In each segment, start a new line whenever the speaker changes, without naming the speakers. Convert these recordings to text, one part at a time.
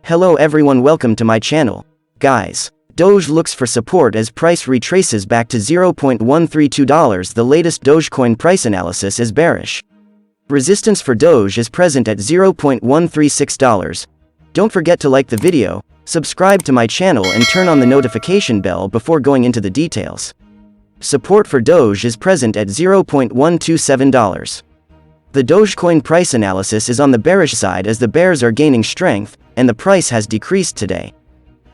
Hello everyone, welcome to my channel. Guys, Doge looks for support as price retraces back to $0.132. The latest Dogecoin price analysis is bearish. Resistance for Doge is present at $0.136. Don't forget to like the video, subscribe to my channel and turn on the notification bell before going into the details. Support for Doge is present at $0.127. The Dogecoin price analysis is on the bearish side as the bears are gaining strength, and the price has decreased today.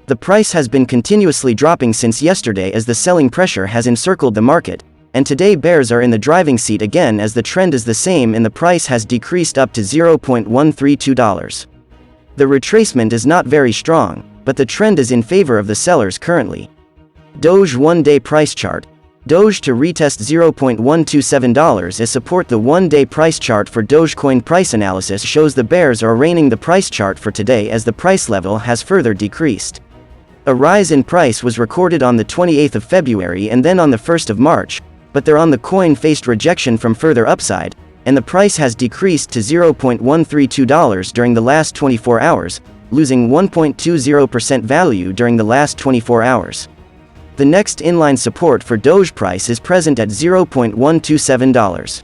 The price has been continuously dropping since yesterday as the selling pressure has encircled the market, and today bears are in the driving seat again as the trend is the same and the price has decreased up to $0.132. The retracement is not very strong, but the trend is in favor of the sellers currently. Doge one-day price chart. Doge to retest $0.127 as support. The one-day price chart for Dogecoin price analysis shows the bears are reigning the price chart for today as the price level has further decreased. A rise in price was recorded on the 28th of February and then on the 1st of March, but the coin faced rejection from further upside, and the price has decreased to $0.132 during the last 24 hours, losing 1.20% value during the last 24 hours. The next inline support for Doge price is present at $0.127.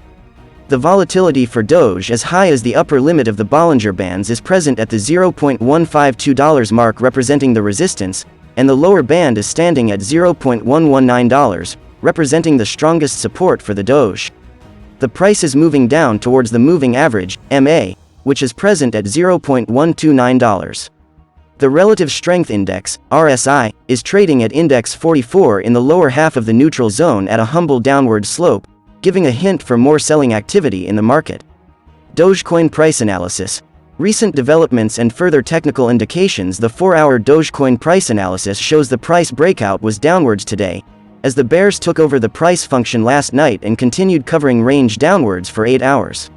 The volatility for Doge as high as the upper limit of the Bollinger Bands is present at the $0.152 mark representing the resistance, and the lower band is standing at $0.119, representing the strongest support for the Doge. The price is moving down towards the moving average, MA, which is present at $0.129. The Relative Strength Index, RSI, is trading at index 44 in the lower half of the neutral zone at a humble downward slope, giving a hint for more selling activity in the market. Dogecoin price analysis. Recent developments and further technical indications. The 4-hour Dogecoin price analysis shows the price breakout was downwards today, as the bears took over the price function last night and continued covering range downwards for 8 hours.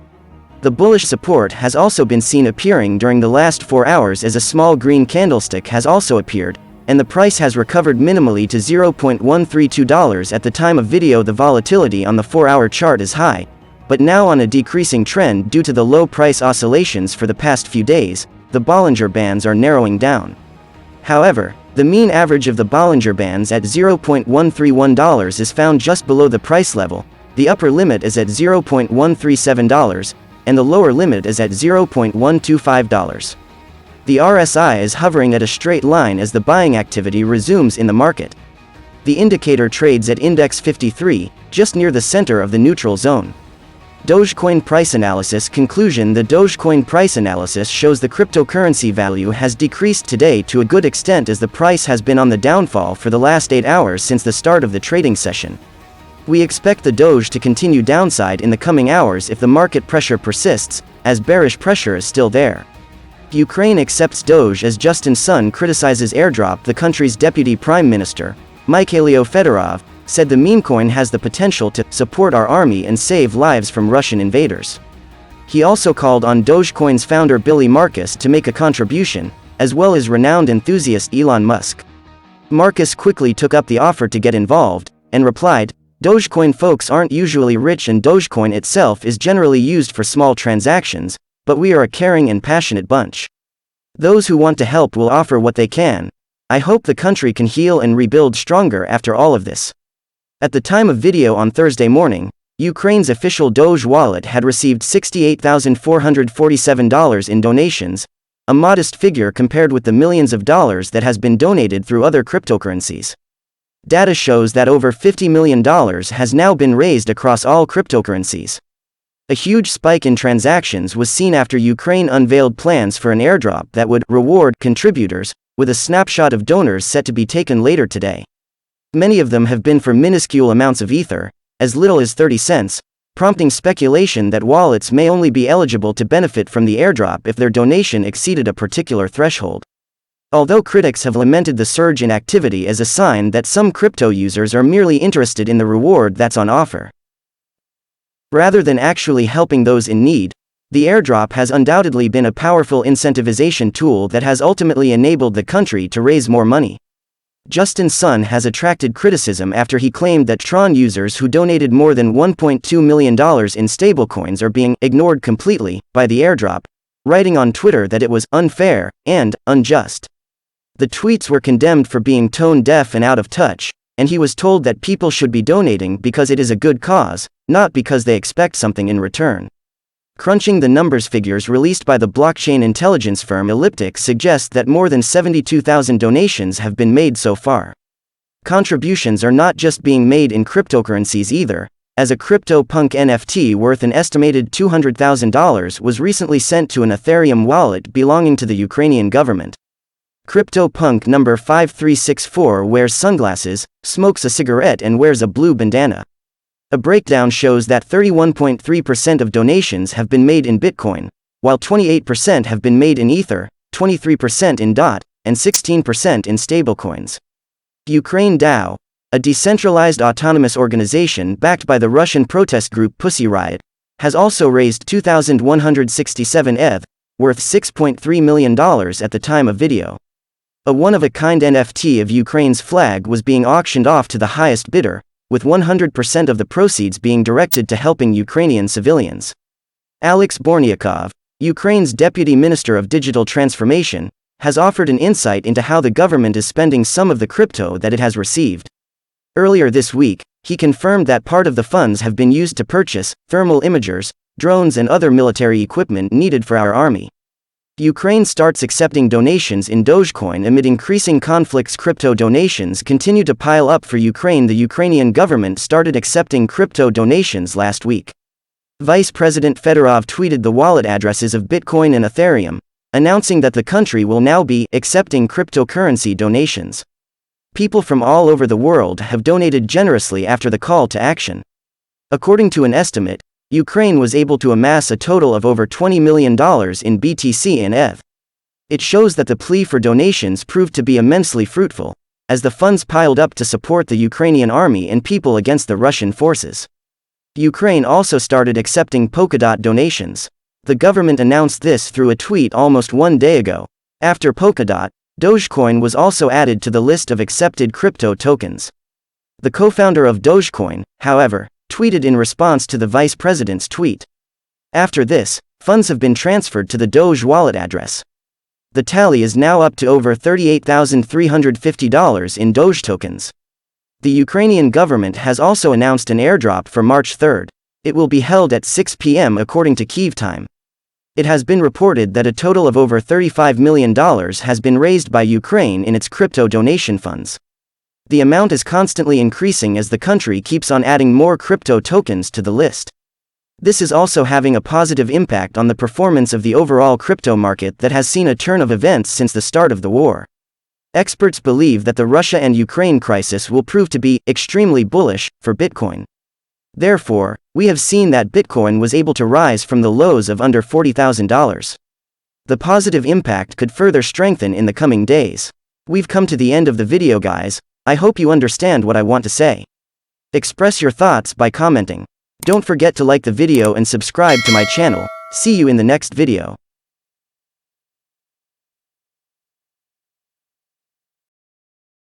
The bullish support has also been seen appearing during the last 4 hours as a small green candlestick has also appeared, and the price has recovered minimally to $0.132 at the time of video. The volatility on the 4-hour chart is high, but now on a decreasing trend due to the low price oscillations for the past few days. The Bollinger Bands are narrowing down. However, the mean average of the Bollinger Bands at $0.131 is found just below the price level. The upper limit is at $0.137, and the lower limit is at $0.125. The RSI is hovering at a straight line as the buying activity resumes in the market. The indicator trades at index 53, just near the center of the neutral zone. Dogecoin price analysis conclusion. The Dogecoin price analysis shows the cryptocurrency value has decreased today to a good extent as the price has been on the downfall for the last 8 hours since the start of the trading session. We expect the Doge to continue downside in the coming hours if the market pressure persists, as bearish pressure is still there. Ukraine accepts Doge as Justin's son criticizes airdrop. The country's deputy prime minister, Mikhailo Fedorov, said the meme coin has the potential to support our army and save lives from Russian invaders. He also called on Dogecoin's founder Billy Marcus to make a contribution, as well as renowned enthusiast Elon Musk. Marcus quickly took up the offer to get involved, and replied, "Dogecoin folks aren't usually rich and Dogecoin itself is generally used for small transactions, but we are a caring and passionate bunch. Those who want to help will offer what they can. I hope the country can heal and rebuild stronger after all of this." At the time of video on Thursday morning, Ukraine's official Doge wallet had received $68,447 in donations, a modest figure compared with the millions of dollars that has been donated through other cryptocurrencies. Data shows that over $50 million has now been raised across all cryptocurrencies. A huge spike in transactions was seen after Ukraine unveiled plans for an airdrop that would reward contributors, with a snapshot of donors set to be taken later today. Many of them have been for minuscule amounts of Ether, as little as 30 cents, prompting speculation that wallets may only be eligible to benefit from the airdrop if their donation exceeded a particular threshold. Although critics have lamented the surge in activity as a sign that some crypto users are merely interested in the reward that's on offer, rather than actually helping those in need, the airdrop has undoubtedly been a powerful incentivization tool that has ultimately enabled the country to raise more money. Justin's son has attracted criticism after he claimed that Tron users who donated more than $1.2 million in stablecoins are being ignored completely by the airdrop, writing on Twitter that it was unfair and unjust. The tweets were condemned for being tone deaf and out of touch, and he was told that people should be donating because it is a good cause, not because they expect something in return. Crunching the numbers figures released by the blockchain intelligence firm Elliptic suggest that more than 72,000 donations have been made so far. Contributions are not just being made in cryptocurrencies either, as a CryptoPunk NFT worth an estimated $200,000 was recently sent to an Ethereum wallet belonging to the Ukrainian government. CryptoPunk number 5364 wears sunglasses, smokes a cigarette and wears a blue bandana. A breakdown shows that 31.3% of donations have been made in Bitcoin, while 28% have been made in Ether, 23% in DOT, and 16% in stablecoins. Ukraine DAO, a decentralized autonomous organization backed by the Russian protest group Pussy Riot, has also raised 2,167 ETH, worth $6.3 million at the time of video. A one-of-a-kind NFT of Ukraine's flag was being auctioned off to the highest bidder, with 100% of the proceeds being directed to helping Ukrainian civilians. Alex Bornyakov, Ukraine's Deputy Minister of Digital Transformation, has offered an insight into how the government is spending some of the crypto that it has received. Earlier this week, he confirmed that part of the funds have been used to purchase thermal imagers, drones and other military equipment needed for our army. Ukraine starts accepting donations in Dogecoin amid increasing conflicts. Crypto donations continue to pile up for Ukraine. The Ukrainian government started accepting crypto donations last week. Vice President Fedorov tweeted the wallet addresses of Bitcoin and Ethereum, announcing that the country will now be accepting cryptocurrency donations. People from all over the world have donated generously after the call to action. According to an estimate, Ukraine was able to amass a total of over $20 million in BTC and ETH. It shows that the plea for donations proved to be immensely fruitful, as the funds piled up to support the Ukrainian army and people against the Russian forces. Ukraine also started accepting Polkadot donations. The government announced this through a tweet almost 1 day ago. After Polkadot, Dogecoin was also added to the list of accepted crypto tokens. The co-founder of Dogecoin, however, tweeted in response to the vice president's tweet. After this, funds have been transferred to the Doge wallet address. The tally is now up to over $38,350 in Doge tokens. The Ukrainian government has also announced an airdrop for March 3. It will be held at 6 p.m. according to Kyiv time. It has been reported that a total of over $35 million has been raised by Ukraine in its crypto donation funds. The amount is constantly increasing as the country keeps on adding more crypto tokens to the list. This is also having a positive impact on the performance of the overall crypto market that has seen a turn of events since the start of the war. Experts believe that the Russia and Ukraine crisis will prove to be extremely bullish for Bitcoin. Therefore, we have seen that Bitcoin was able to rise from the lows of under $40,000. The positive impact could further strengthen in the coming days. We've come to the end of the video, guys. I hope you understand what I want to say. Express your thoughts by commenting. Don't forget to like the video and subscribe to my channel. See you in the next video.